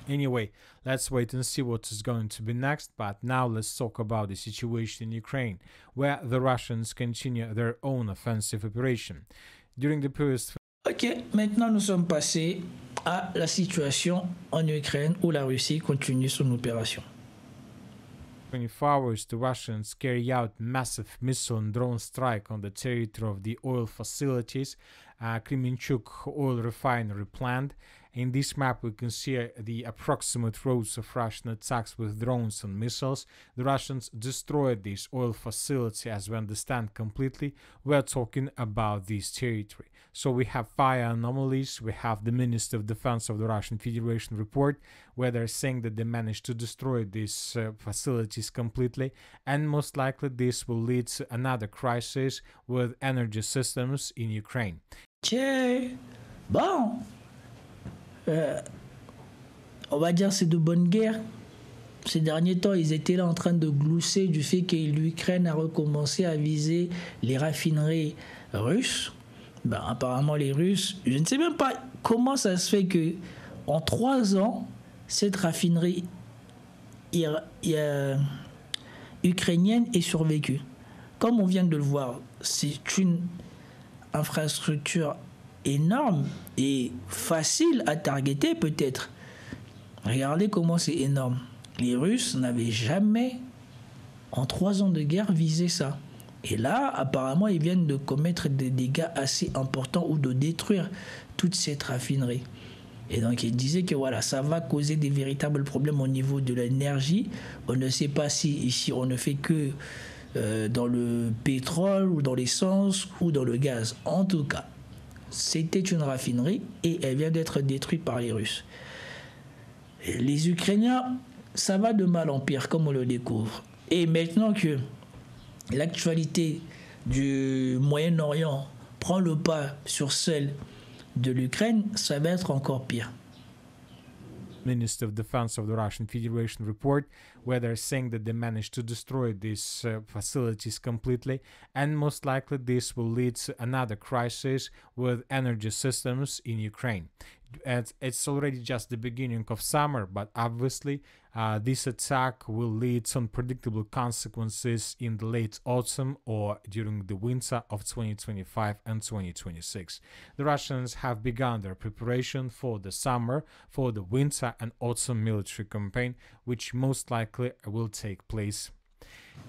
Anyway, let's wait and see what is going to be next. But now let's talk about the situation in Ukraine, where the Russians continue their own offensive operation. During the previous Ok, maintenant nous sommes passés à la situation en Ukraine où la Russie continue son opération. 24 hours, the Russians carry out massive missile and drone strike on the territory of the oil facilities, Kremenchuk oil refinery plant. In this map, we can see the approximate routes of Russian attacks with drones and missiles. The Russians destroyed this oil facility, as we understand completely. We're talking about this territory. So we have fire anomalies. We have the Minister of Defense of the Russian Federation report, where they're saying that they managed to destroy these facilities completely, and most likely this will lead to another crisis with energy systems in Ukraine. Tiens, bon, on va dire c'est de bonne guerre. Ces derniers temps, ils étaient là en train de glousser du fait que l'Ukraine a recommencé à viser les raffineries russes. Ben, apparemment, les Russes, je ne sais même pas comment ça se fait que en 3 ans, cette raffinerie ukrainienne ait survécu. Comme on vient de le voir, c'est une infrastructure énorme et facile à targeter peut-être. Regardez comment c'est énorme. Les Russes n'avaient jamais, en 3 ans de guerre, visé ça. Et là, apparemment, ils viennent de commettre des dégâts assez importants ou de détruire toute cette raffinerie. Et donc, ils disaient que voilà, ça va causer des véritables problèmes au niveau de l'énergie. On ne sait pas si ici, on ne fait que dans le pétrole ou dans l'essence ou dans le gaz. En tout cas, c'était une raffinerie et elle vient d'être détruite par les Russes. Et les Ukrainiens, ça va de mal en pire, comme on le découvre. Et maintenant que l'actualité du Moyen-Orient prend le pas sur celle de l'Ukraine, ça va être encore pire. Minister of Defense of the Russian Federation report, where they're saying that they managed to destroy these facilities completely, and most likely this will lead to another crisis with energy systems in Ukraine. And it's already just the beginning of summer, but obviously this attack will lead to unpredictable consequences in the late autumn or during the winter of 2025 and 2026. The Russians have begun their preparation for the summer, for the winter and autumn military campaign, which most likely will take place.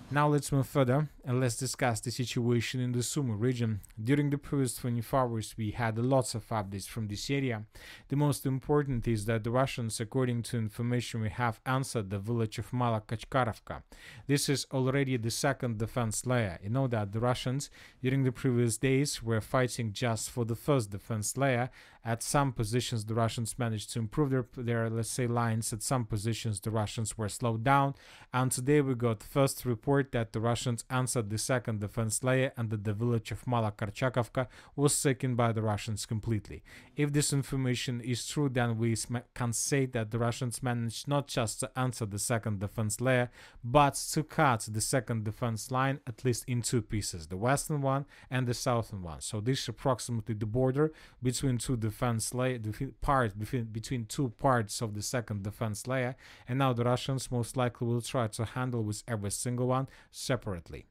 Now let's move further and let's discuss the situation in the Sumy region. During the previous 24 hours, we had lots of updates from this area. The most important is that the Russians, according to information we have, answered the village of Mala Kachkarovka. This is already the second defense layer. You know that the Russians, during the previous days, were fighting just for the first defense layer. At some positions, the Russians managed to improve their let's say, lines. At some positions, the Russians were slowed down. And today we got first report that the Russians answered the second defense layer and that the village of Mala Karchakovka was taken by the Russians completely. If this information is true, then we can say that the Russians managed not just to answer the second defense layer, but to cut the second defense line at least in 2 pieces, the western one and the southern one. So this is approximately the border between two defense layer, between 2 parts of the second defense layer, and now the Russians most likely will try to handle with every single one separately.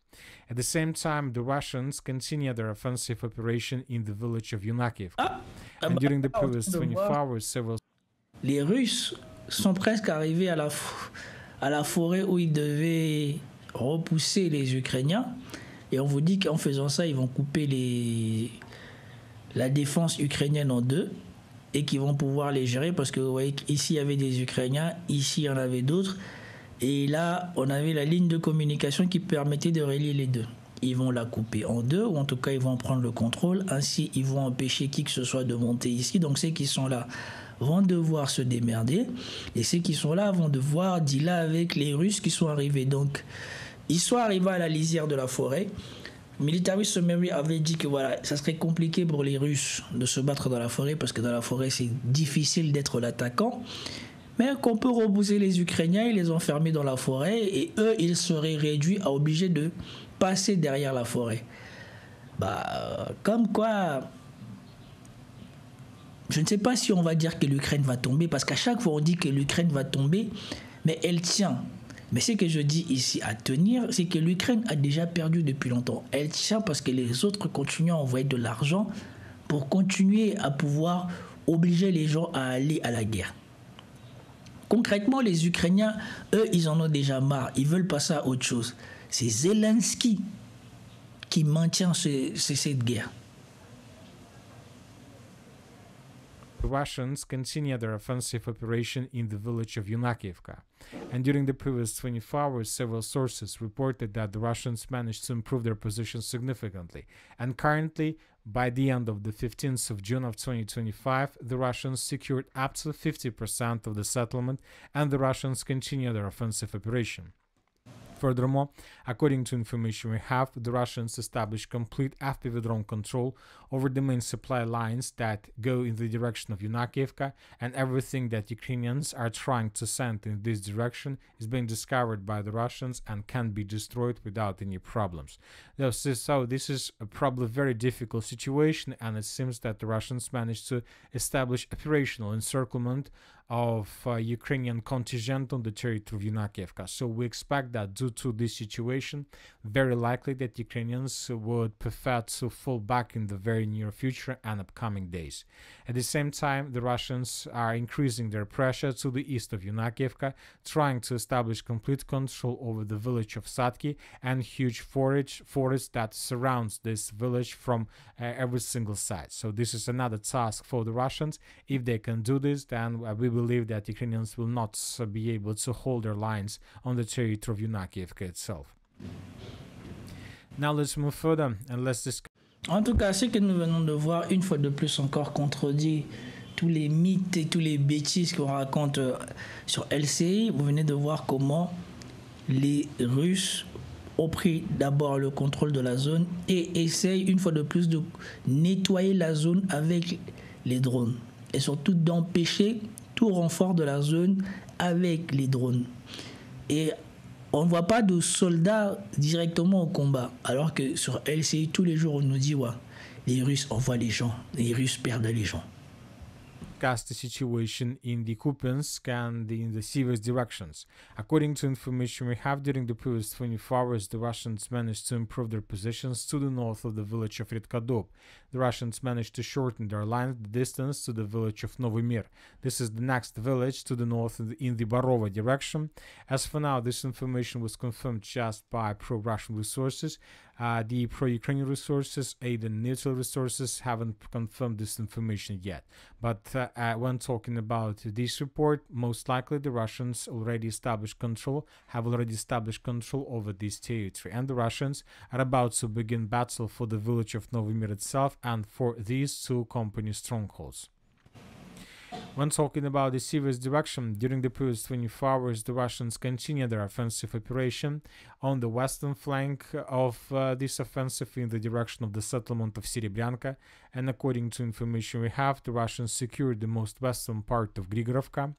At the same time, the Russians continue their offensive operation in the village of Yunakiivka. And during the previous 24 hours, several... Les Russes sont presque arrivés à la forêt où ils devaient repousser les Ukrainiens. Et on vous dit qu'en faisant ça, ils vont couper la défense ukrainienne en 2 et qu'ils vont pouvoir les gérer parce que vous voyez qu'ici il y avait des Ukrainiens, ici il y en avait d'autres. Et là, on avait la ligne de communication qui permettait de relier les deux. Ils vont la couper en 2, ou en tout cas, ils vont prendre le contrôle. Ainsi, ils vont empêcher qui que ce soit de monter ici. Donc, ceux qui sont là vont devoir se démerder. Et ceux qui sont là vont devoir dealer avec les Russes qui sont arrivés. Donc, ils sont arrivés à la lisière de la forêt. Military Summary avait dit que voilà, ça serait compliqué pour les Russes de se battre dans la forêt parce que dans la forêt, c'est difficile d'être l'attaquant. Mais qu'on peut repousser les Ukrainiens, ils les ont enfermés dans la forêt et eux, ils seraient réduits à obligés de passer derrière la forêt. Bah, comme quoi, je ne sais pas si on va dire que l'Ukraine va tomber, parce qu'à chaque fois on dit que l'Ukraine va tomber, mais elle tient. Mais ce que je dis ici à tenir, c'est que l'Ukraine a déjà perdu depuis longtemps. Elle tient parce que les autres continuent à envoyer de l'argent pour continuer à pouvoir obliger les gens à aller à la guerre. Concrètement, les Ukrainiens, eux, ils en ont déjà marre. Ils veulent passer à autre chose. C'est Zelensky qui maintient cette guerre. The Russians continue their offensive operation in the village of Yunakivka. And during the previous 24 hours, several sources reported that the Russians managed to improve their position significantly. And currently, by the end of the 15th of June of 2025, the Russians secured up to 50% of the settlement, and the Russians continue their offensive operation. Furthermore, according to information we have, the Russians established complete FPV drone control over the main supply lines that go in the direction of Yunakivka, and everything that Ukrainians are trying to send in this direction is being discovered by the Russians and can be destroyed without any problems. So this is a probably very difficult situation, and it seems that the Russians managed to establish operational encirclement of Ukrainian contingent on the territory of Yunakivka. So we expect that due to this situation, very likely that Ukrainians would prefer to fall back in the very near future and upcoming days. At the same time, the Russians are increasing their pressure to the east of Yunakivka, trying to establish complete control over the village of Satki and huge forest that surrounds this village from every single side. So this is another task for the Russians. If they can do this, then we believe that Ukrainians will not be able to hold their lines on the territory of Yunakivka itself. Now let's move further and let's discuss. En tout cas, ce que nous venons de voir, une fois de plus encore, contredit tous les mythes et tous les bêtises qu'on raconte sur LCI. Vous venez de voir comment les Russes ont pris d'abord le contrôle de la zone et essayent une fois de plus de nettoyer la zone avec les drones. Et surtout d'empêcher tout renfort de la zone avec les drones. Et on ne voit pas de soldats directement au combat. Alors que sur LCI, tous les jours, on nous dit ouais, les Russes envoient les gens, les Russes perdent les gens. The situation in the Kupiansk and in the Sivers directions. According to information we have, during the previous 24 hours, the Russians managed to improve their positions to the north of the village of Redkadob. The Russians managed to shorten their line the distance to the village of Novomir. This is the next village to the north in the Barova direction. As for now, this information was confirmed just by pro-Russian resources. The pro-Ukrainian resources, aid and neutral resources haven't confirmed this information yet. But when talking about this report, most likely the Russians have already established control over this territory. And the Russians are about to begin battle for the village of Novomir itself and for these two company strongholds. When talking about the Sivers direction, during the previous 24 hours, the Russians continue their offensive operation on the western flank of this offensive in the direction of the settlement of Serebryanka, and according to information we have, the Russians secured the most western part of Grigorovka.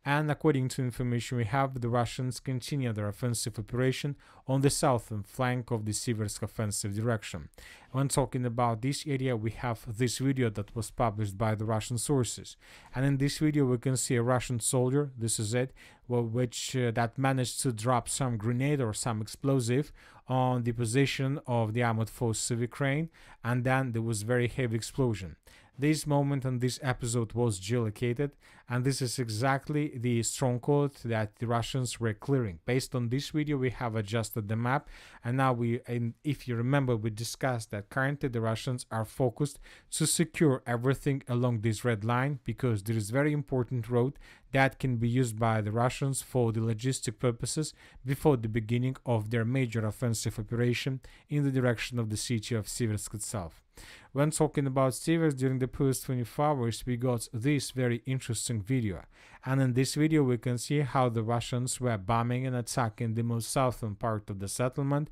And according to information we have, the Russians continue their offensive operation on the southern flank of the Siversk offensive direction. When talking about this area, we have this video that was published by the Russian sources. And in this video, we can see a Russian soldier, this is it, that managed to drop some grenade or some explosive on the position of the armored forces of Ukraine, and then there was very heavy explosion. This moment and this episode was geolocated, and this is exactly the stronghold that the Russians were clearing. Based on this video, we have adjusted the map, and now if you remember, we discussed that currently the Russians are focused to secure everything along this red line, because there is very important road that can be used by the Russians for the logistic purposes before the beginning of their major offensive operation in the direction of the city of Siversk itself. When talking about Siversk, during the previous 24 hours, we got this very interesting video. And in this video, we can see how the Russians were bombing and attacking the most southern part of the settlement.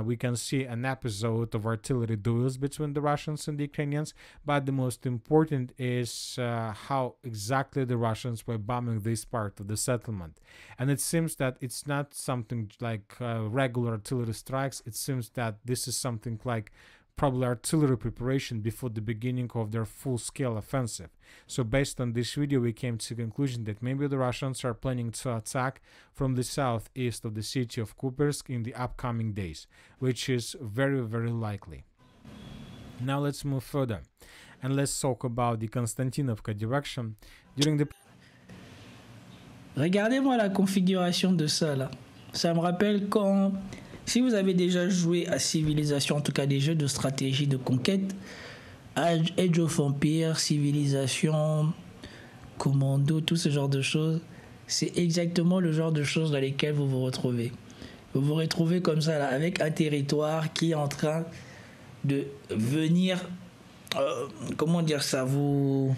We can see an episode of artillery duels between the Russians and the Ukrainians, but the most important is how exactly the Russians were bombing this part of the settlement. And it seems that it's not something like regular artillery strikes. It seems that this is something like probably artillery preparation before the beginning of their full-scale offensive. So based on this video, we came to the conclusion that maybe the Russians are planning to attack from the southeast of the city of Kupiansk in the upcoming days, which is very, very likely. Now let's move further and let's talk about the Konstantinovka direction. During the Regardez-moi la configuration de ça là. Ça me rappelle quand, si vous avez déjà joué à Civilisation, en tout cas des jeux de stratégie de conquête, Age of Empires, Civilisation, Commando, tout ce genre de choses, c'est exactement le genre de choses dans lesquelles vous vous retrouvez. Vous vous retrouvez comme ça là, avec un territoire qui est en train de venir, comment dire ça, vous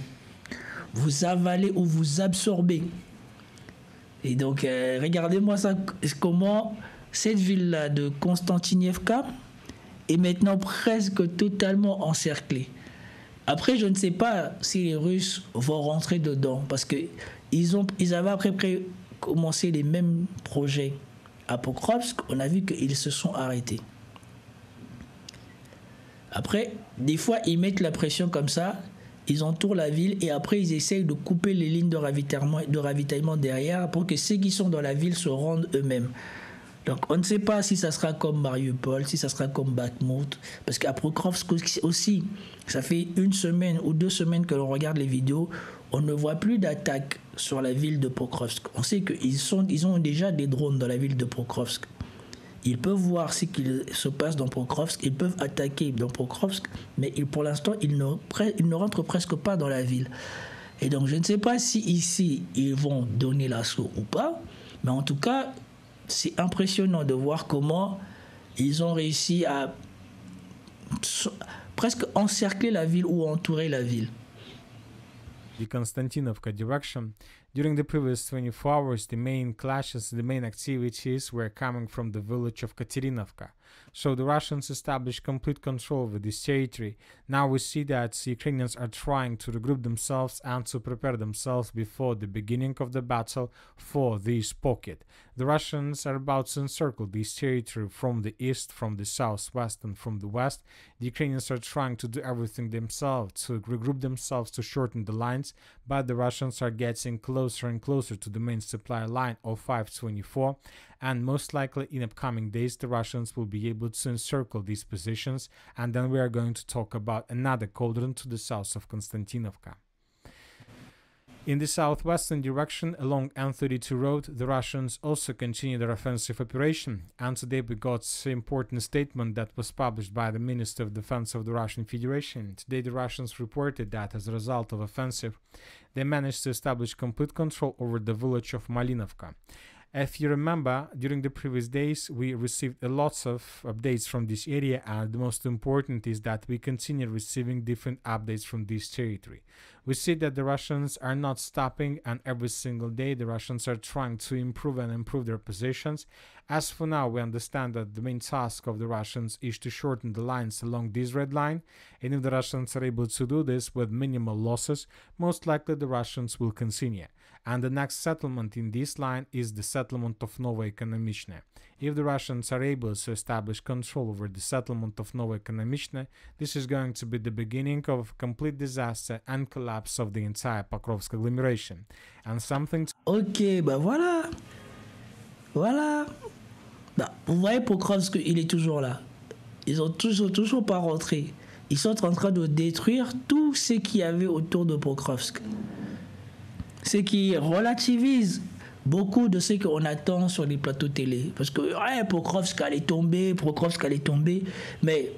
avaler ou vous absorber. Et donc, regardez-moi ça, comment cette ville-là de Konstantinivka est maintenant presque totalement encerclée. Après, je ne sais pas si les Russes vont rentrer dedans, parce qu'ils avaient après commencé les mêmes projets à Pokrovsk. On a vu qu'ils se sont arrêtés. Après, des fois, ils mettent la pression comme ça, ils entourent la ville et après ils essayent de couper les lignes de ravitaillement derrière pour que ceux qui sont dans la ville se rendent eux-mêmes. Donc on ne sait pas si ça sera comme Mariupol, si ça sera comme Bakhmut, parce qu'à Pokrovsk aussi, ça fait 1 semaine ou 2 semaines que l'on regarde les vidéos, on ne voit plus d'attaque sur la ville de Pokrovsk. On sait qu'ils ont déjà des drones dans la ville de Pokrovsk. Ils peuvent voir ce qu'il se passe dans Pokrovsk, ils peuvent attaquer dans Pokrovsk, mais pour l'instant, ils ne rentrent presque pas dans la ville. Et donc, je ne sais pas si ici, ils vont donner l'assaut ou pas, mais en tout cas, c'est impressionnant de voir comment ils ont réussi à presque encercler la ville ou entourer la ville. The Konstantinovka direction. During the previous 24 hours, the main clashes, the main activities were coming from the village of Katerinovka. So the Russians established complete control over this territory. Now we see that the Ukrainians are trying to regroup themselves and to prepare themselves before the beginning of the battle for this pocket. The Russians are about to encircle this territory from the east, from the southwest, and from the west. The Ukrainians are trying to do everything themselves to regroup themselves to shorten the lines, but the Russians are getting closer and closer to the main supply line of 524, and most likely in upcoming days the Russians will be able to encircle these positions, and then we are going to talk about another cauldron to the south of Konstantinovka. In the southwestern direction along N32 road, the Russians also continue their offensive operation, and today we got an important statement that was published by the Minister of Defense of the Russian Federation. Today the Russians reported that as a result of offensive, they managed to establish complete control over the village of Malinovka. If you remember, during the previous days, we received lots of updates from this area, and the most important is that we continue receiving different updates from this territory. We see that the Russians are not stopping, and every single day the Russians are trying to improve their positions. As for now, we understand that the main task of the Russians is to shorten the lines along this red line, and if the Russians are able to do this with minimal losses, most likely the Russians will continue. And the next settlement in this line is the settlement of Novoekonomichne. If the Russians are able to establish control over the settlement of Novoekonomichne, this is going to be the beginning of complete disaster and collapse of the entire Pokrovsk agglomeration. And something to... Ok, bah voilà. Voilà. Bah, vous voyez, Pokrovsk, il est toujours là. Ils ont toujours pas rentré. Ils sont en train de détruire tout ce qu'il y avait autour de Pokrovsk. Ce qui relativise beaucoup de ce qu'on attend sur les plateaux télé. Parce que ouais, Pokrovsk allait tomber, mais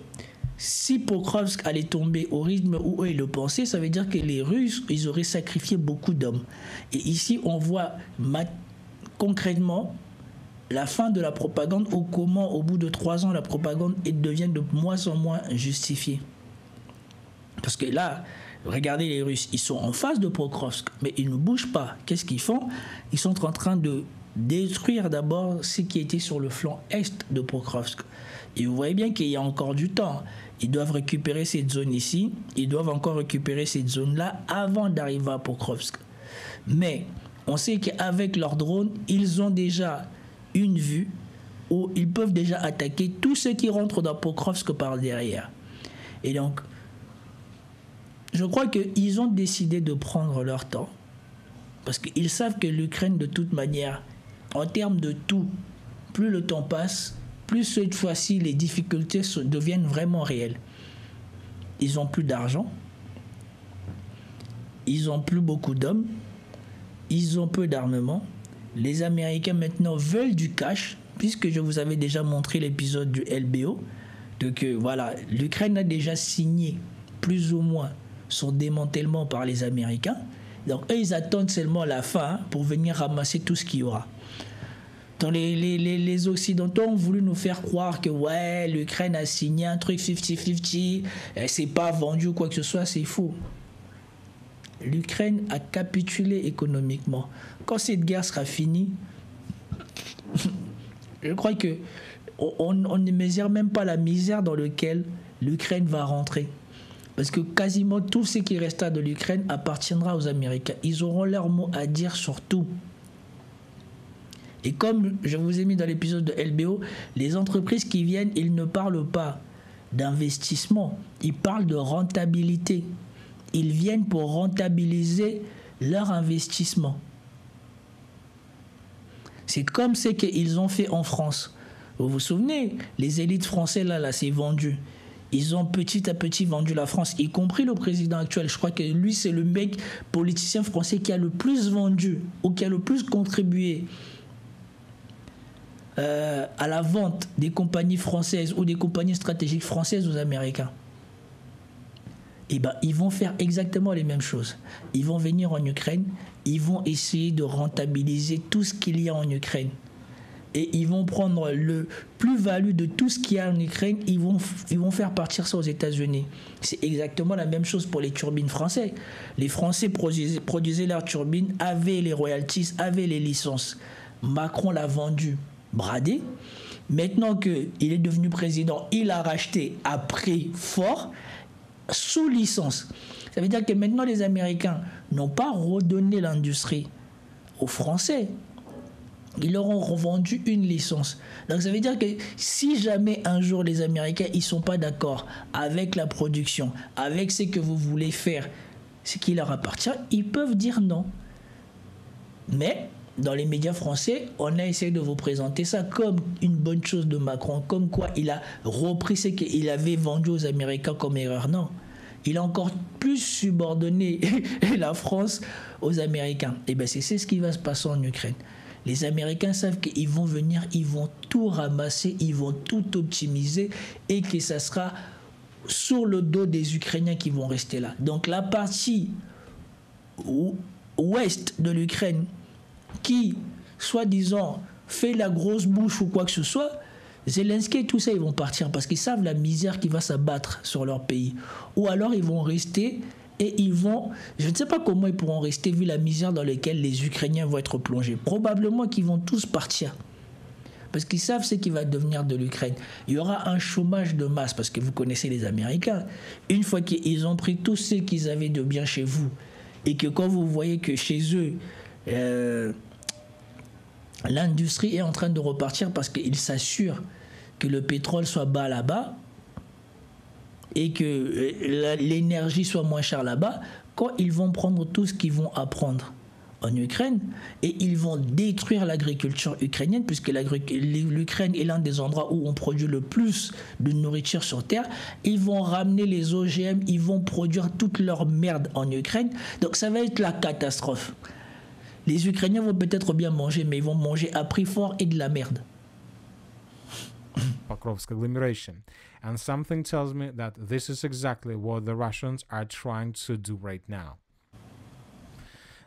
si Pokrovsk allait tomber au rythme où ils le pensaient, ça veut dire que les Russes, ils auraient sacrifié beaucoup d'hommes. Et ici, on voit concrètement la fin de la propagande, ou comment au bout de 3 ans, la propagande devient de moins en moins justifiée. Parce que là, regardez les Russes, ils sont en face de Pokrovsk, mais ils ne bougent pas. Qu'est-ce qu'ils font? Ils sont en train de détruire d'abord ce qui était sur le flanc est de Pokrovsk. Et vous voyez bien qu'il y a encore du temps. Ils doivent récupérer cette zone ici, ils doivent encore récupérer cette zone-là avant d'arriver à Pokrovsk. Mais on sait qu'avec leurs drones, ils ont déjà une vue où ils peuvent déjà attaquer tous ceux qui rentrent dans Pokrovsk par derrière. Et donc, je crois qu'ils ont décidé de prendre leur temps. Parce qu'ils savent que l'Ukraine, de toute manière, en termes de tout, plus le temps passe, plus cette fois-ci les difficultés deviennent vraiment réelles. Ils n'ont plus d'argent, ils n'ont plus beaucoup d'hommes, ils ont peu d'armement. Les Américains maintenant veulent du cash, puisque je vous avais déjà montré l'épisode du LBO. Donc voilà, l'Ukraine a déjà signé plus ou moins son démantèlement par les Américains. Donc eux, ils attendent seulement la fin pour venir ramasser tout ce qu'il y aura. Donc les Occidentaux ont voulu nous faire croire que ouais, l'Ukraine a signé un truc 50-50, elle s'est pas vendue ou quoi que ce soit, c'est faux. L'Ukraine a capitulé économiquement. Quand cette guerre sera finie, je crois que on ne mesure même pas la misère dans laquelle l'Ukraine va rentrer. Parce que quasiment tout ce qui restera de l'Ukraine appartiendra aux Américains. Ils auront leur mot à dire sur tout. Et comme je vous ai mis dans l'épisode de LBO, les entreprises qui viennent, ils ne parlent pas d'investissement, ils parlent de rentabilité. Ils viennent pour rentabiliser leur investissement. C'est comme ce qu'ils ont fait en France. Vous vous souvenez, les élites françaises, là c'est vendu. Ils ont petit à petit vendu la France, y compris le président actuel. Je crois que lui, c'est le mec politicien français qui a le plus vendu ou qui a le plus contribué à la vente des compagnies françaises ou des compagnies stratégiques françaises aux Américains. Et ben, ils vont faire exactement les mêmes choses. Ils vont venir en Ukraine, ils vont essayer de rentabiliser tout ce qu'il y a en Ukraine. Et ils vont prendre le plus-value de tout ce qu'il y a en Ukraine, ils vont faire partir ça aux États-Unis. C'est exactement la même chose pour les turbines françaises. Les Français produisaient leurs turbines, avaient les royalties, avaient les licences. Macron l'a vendu bradé. Maintenant qu'il est devenu président, il a racheté à prix fort, sous licence. Ça veut dire que maintenant les Américains n'ont pas redonné l'industrie aux Français. Ils leur ont revendu une licence. Donc ça veut dire que si jamais un jour les Américains ils sont pas d'accord avec la production, avec ce que vous voulez faire, ce qui leur appartient, ils peuvent dire non. Mais dans les médias français, on a essayé de vous présenter ça comme une bonne chose de Macron, comme quoi il a repris ce qu'il avait vendu aux Américains comme erreur. Non. Il a encore plus subordonné la France aux Américains. Et bien c'est ce qui va se passer en Ukraine. Les Américains savent qu'ils vont venir, ils vont tout ramasser, ils vont tout optimiser et que ça sera sur le dos des Ukrainiens qui vont rester là. Donc la partie ouest de l'Ukraine qui, soi-disant, fait la grosse bouche ou quoi que ce soit, Zelensky et tout ça, ils vont partir parce qu'ils savent la misère qui va s'abattre sur leur pays. Ou alors ils vont rester et ils vont... Je ne sais pas comment ils pourront rester vu la misère dans laquelle les Ukrainiens vont être plongés. Probablement qu'ils vont tous partir. Parce qu'ils savent ce qui va devenir de l'Ukraine. Il y aura un chômage de masse parce que vous connaissez les Américains. Une fois qu'ils ont pris tout ce qu'ils avaient de bien chez vous et que quand vous voyez que chez eux... l'industrie est en train de repartir parce qu'ils s'assurent que le pétrole soit bas là-bas et que l'énergie soit moins chère là-bas. Quand ils vont prendre tout ce qu'ils vont apprendre en Ukraine et ils vont détruire l'agriculture ukrainienne puisque l'Ukraine est l'un des endroits où on produit le plus de nourriture sur Terre, ils vont ramener les OGM, ils vont produire toute leur merde en Ukraine. Donc ça va être la catastrophe. Les Ukrainiens vont peut-être bien manger, mais ils vont manger à prix fort et de la merde. Pokrovsk agglomeration. And something tells me that this is exactly what the Russians are trying to do right now.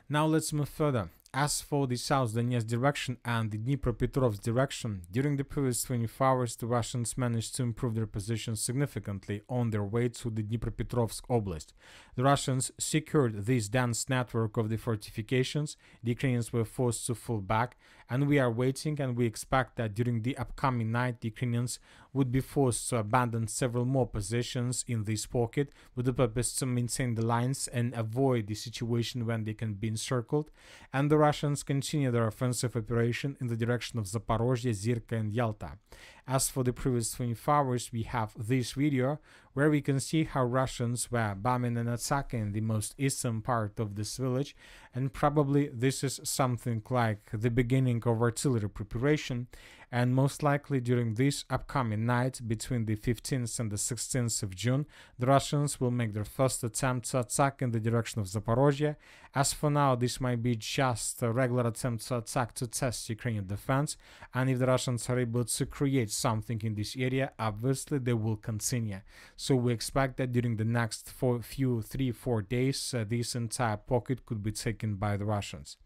Now let's move further. As for the South Donetsk direction and the Dnipropetrovsk direction, during the previous 24 hours, the Russians managed to improve their position significantly on their way to the Dnipropetrovsk Oblast. The Russians secured this dense network of the fortifications, the Ukrainians were forced to fall back, and we are waiting and we expect that during the upcoming night the Ukrainians would be forced to abandon several more positions in this pocket with the purpose to maintain the lines and avoid the situation when they can be encircled, and the Russians continue their offensive operation in the direction of Zaporozhye, Zirka and Yalta. As for the previous 24 hours, we have this video where we can see how Russians were bombing and attacking the most eastern part of this village, and probably this is something like the beginning of artillery preparation, and most likely during this upcoming night between the 15th and the 16th of June, the Russians will make their first attempt to attack in the direction of Zaporozhye. As for now, this might be just a regular attempt to attack to test Ukrainian defense, and if the Russians are able to create something in this area, obviously they will continue. So we expect that during the next 3-4 days, this entire pocket could be taken by the Russians.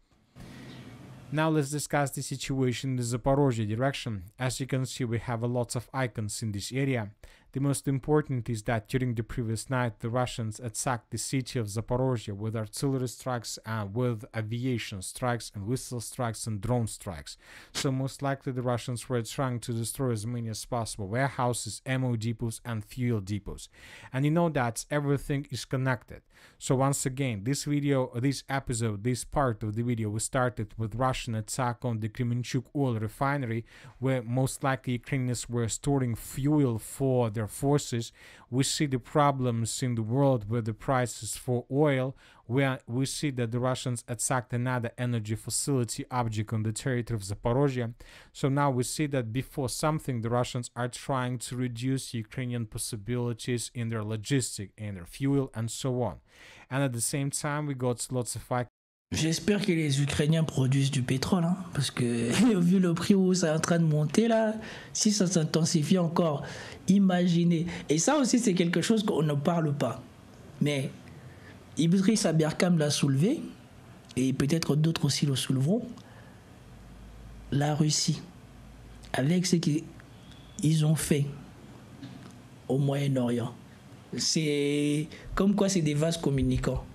Now let's discuss the situation in the Zaporozhye direction. As you can see, we have a lot of icons in this area. The most important is that during the previous night, the Russians attacked the city of Zaporozhye with artillery strikes and with aviation strikes and whistle strikes and drone strikes. So most likely the Russians were trying to destroy as many as possible warehouses, ammo depots and fuel depots. And you know that everything is connected. So once again, this part of the video, we started with Russian attack on the Kremenchuk oil refinery, where most likely Ukrainians were storing fuel for their forces. We see the problems in the world with the prices for oil, where we see that the Russians attacked another energy facility object on the territory of Zaporozhye. So now we see that before something, the Russians are trying to reduce Ukrainian possibilities in their logistics, in their fuel, and so on. And at the same time, we got lots of J'espère que les Ukrainiens produisent du pétrole, hein, parce que vu le prix où c'est en train de monter là, si ça s'intensifie encore, imaginez. Et ça aussi, c'est quelque chose qu'on ne parle pas. Mais Idriss Aberkane l'a soulevé, et peut-être d'autres aussi le souleveront. La Russie, avec ce qu'ils ont fait au Moyen-Orient, c'est comme quoi c'est des vases communicants.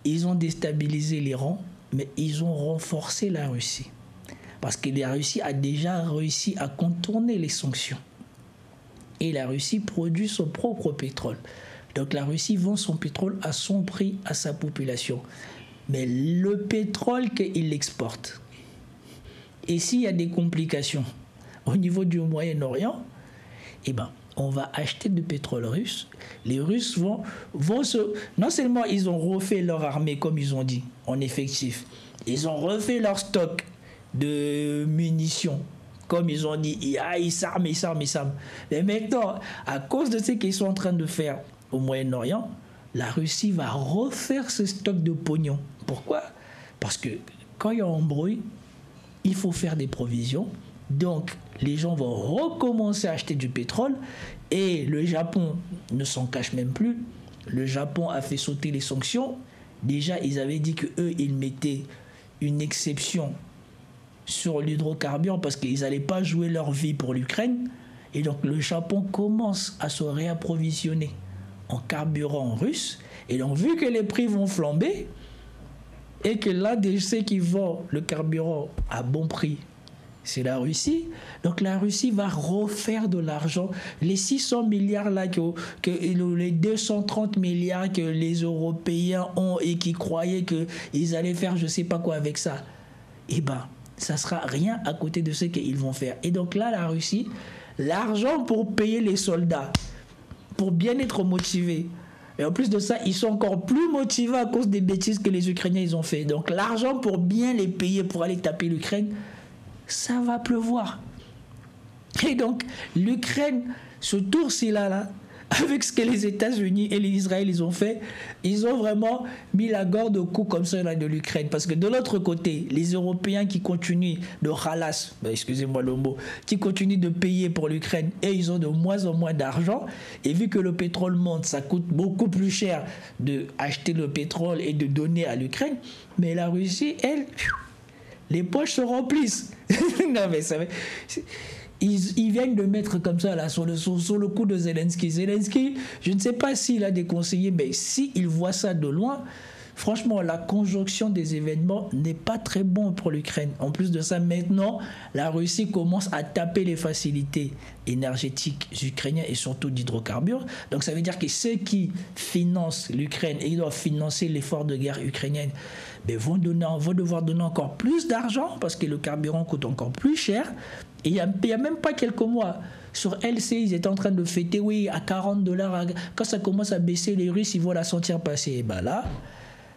Ils ont déstabilisé l'Iran, mais ils ont renforcé la Russie. Parce que la Russie a déjà réussi à contourner les sanctions. Et la Russie produit son propre pétrole. Donc la Russie vend son pétrole à son prix à sa population. Mais le pétrole qu'il exporte. Et s'il y a des complications au niveau du Moyen-Orient, eh ben, on va acheter du pétrole russe. Les Russes vont se... Non seulement ils ont refait leur armée, comme ils ont dit, en effectif. Ils ont refait leur stock de munitions. Comme ils ont dit, ils s'arment. Mais maintenant, à cause de ce qu'ils sont en train de faire au Moyen-Orient, la Russie va refaire ce stock de pognon. Pourquoi? Parce que quand il y a un bruit, il faut faire des provisions. Donc, les gens vont recommencer à acheter du pétrole et le Japon ne s'en cache même plus. Le Japon a fait sauter les sanctions. Déjà, ils avaient dit qu'eux, ils mettaient une exception sur l'hydrocarbure parce qu'ils n'allaient pas jouer leur vie pour l'Ukraine. Et donc, le Japon commence à se réapprovisionner en carburant russe. Et donc, vu que les prix vont flamber et que l'un de ceux qui vend le carburant à bon prix, c'est la Russie. Donc la Russie va refaire de l'argent. Les 600 milliards là, les 230 milliards que les Européens ont et qui croyaient qu'ils allaient faire je ne sais pas quoi avec ça, eh ben, ça ne sera rien à côté de ce qu'ils vont faire. Et donc là, la Russie, l'argent pour payer les soldats, pour bien être motivés. Et en plus de ça, ils sont encore plus motivés à cause des bêtises que les Ukrainiens ils ont fait. Donc l'argent pour bien les payer pour aller taper l'Ukraine, ça va pleuvoir. Et donc, l'Ukraine, ce tour-ci là, avec ce que les États-Unis et l'Israël ils ont fait, ils ont vraiment mis la garde au cou comme ça là, de l'Ukraine. Parce que de l'autre côté, les Européens qui continuent de ralasse, excusez-moi le mot, qui continuent de payer pour l'Ukraine et ils ont de moins en moins d'argent. Et vu que le pétrole monte, ça coûte beaucoup plus cher d'acheter le pétrole et de donner à l'Ukraine. Mais la Russie, elle... les poches se remplissent. Non, mais ça, ils viennent de mettre comme ça là, sur le coup de Zelensky. Zelensky, je ne sais pas s'il a des conseillers, mais s'il voit ça de loin, franchement, la conjonction des événements n'est pas très bon pour l'Ukraine. En plus de ça, maintenant, la Russie commence à taper les facilités énergétiques ukrainiennes et surtout d'hydrocarbures. Donc ça veut dire que ceux qui financent l'Ukraine et ils doivent financer l'effort de guerre ukrainienne, vont devoir donner encore plus d'argent parce que le carburant coûte encore plus cher. Et il n'y a même pas quelques mois, sur LC, ils étaient en train de fêter, oui, à $40. Quand ça commence à baisser, les Russes, ils vont la sentir passer. Et bien là,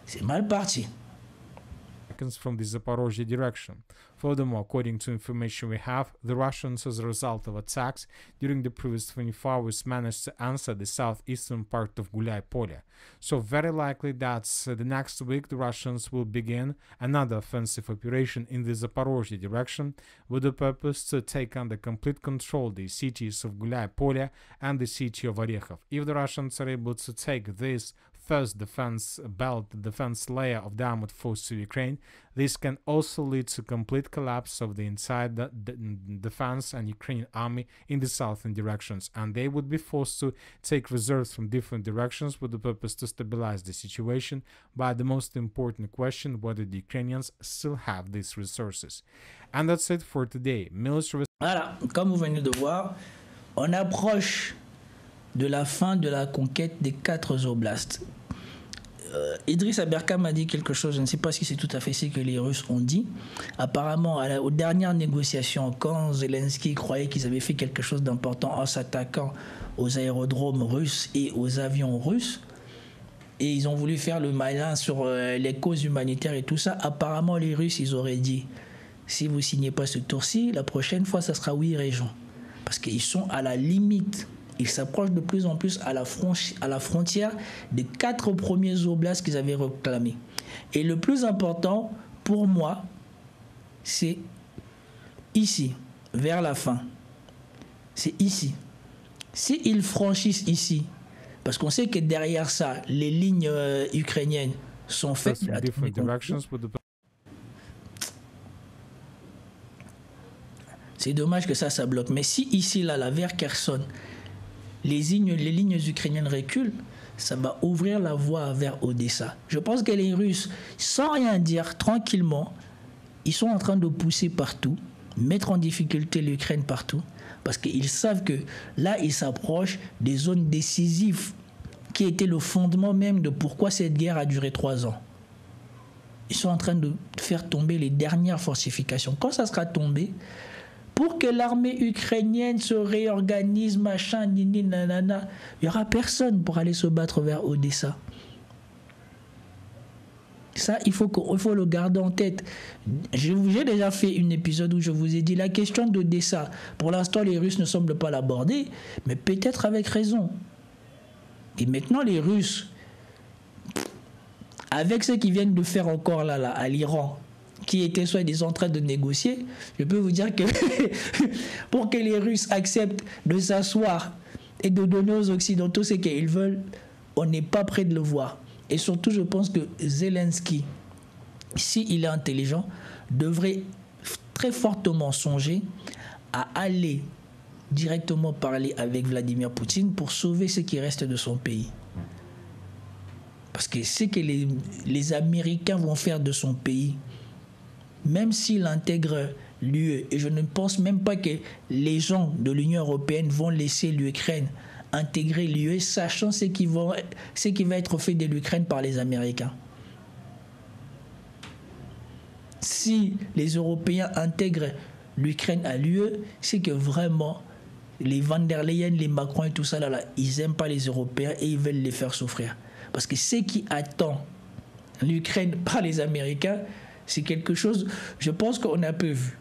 c'est mal parti. From the Zaporozhye direction. Furthermore, according to information we have, the Russians, as a result of attacks during the previous 24 hours, managed to answer the southeastern part of Gulay-Polye. So very likely that the next week the Russians will begin another offensive operation in the Zaporozhye direction with the purpose to take under complete control the cities of Gulay-Polye and the city of Orekhov. If the Russians are able to take this first defense layer of the armored force of Ukraine, this can also lead to complete collapse of the entire defense and Ukrainian army in the southern directions, and they would be forced to take reserves from different directions with the purpose to stabilize the situation. But the most important question, whether the Ukrainians still have these resources. And that's it for today. Voilà, comme vous venez de voir, on approche de la fin de la conquête des 4 oblasts. Idriss Aberkane m'a dit quelque chose, je ne sais pas si c'est tout à fait ce que les Russes ont dit. Apparemment, aux dernières négociations, quand Zelensky croyait qu'ils avaient fait quelque chose d'important en s'attaquant aux aérodromes russes et aux avions russes, et ils ont voulu faire le malin sur les causes humanitaires et tout ça, apparemment les Russes, ils auraient dit, si vous ne signez pas ce tour-ci, la prochaine fois, ça sera oui région. Parce qu'ils sont à la limite. Ils s'approchent de plus en plus à la frontière des 4 premiers oblasts qu'ils avaient réclamés. Et le plus important, pour moi, c'est ici, vers la fin. C'est ici. S'ils franchissent ici, parce qu'on sait que derrière ça, les lignes ukrainiennes sont faites... C'est dommage que ça bloque. Mais si ici, là, vers Kherson, les lignes ukrainiennes reculent, ça va ouvrir la voie vers Odessa. Je pense que les Russes, sans rien dire, tranquillement, ils sont en train de pousser partout, mettre en difficulté l'Ukraine partout, parce qu'ils savent que là, ils s'approchent des zones décisives qui étaient le fondement même de pourquoi cette guerre a duré 3 ans. Ils sont en train de faire tomber les dernières fortifications. Quand ça sera tombé, pour que l'armée ukrainienne se réorganise, machin, nini, nanana, il n'y aura personne pour aller se battre vers Odessa. Ça, il faut le garder en tête. J'ai déjà fait un épisode où je vous ai dit la question d'Odessa. Pour l'instant, les Russes ne semblent pas l'aborder, mais peut-être avec raison. Et maintenant, les Russes, avec ce qu'ils viennent de faire encore là à l'Iran, qui étaient soi-disant en train de négocier, je peux vous dire que pour que les Russes acceptent de s'asseoir et de donner aux Occidentaux ce qu'ils veulent, on n'est pas prêt de le voir. Et surtout, je pense que Zelensky, s'il est intelligent, devrait très fortement songer à aller directement parler avec Vladimir Poutine pour sauver ce qui reste de son pays. Parce que ce que les Américains vont faire de son pays, même s'il intègre l'UE, et je ne pense même pas que les gens de l'Union européenne vont laisser l'Ukraine intégrer l'UE, sachant ce qui va être fait de l'Ukraine par les Américains. Si les Européens intègrent l'Ukraine à l'UE, c'est que vraiment, les Van der Leyen, les Macron et tout ça, là, ils n'aiment pas les Européens et ils veulent les faire souffrir. Parce que ce qui attend l'Ukraine par les Américains, c'est quelque chose, je pense qu'on a peu vu.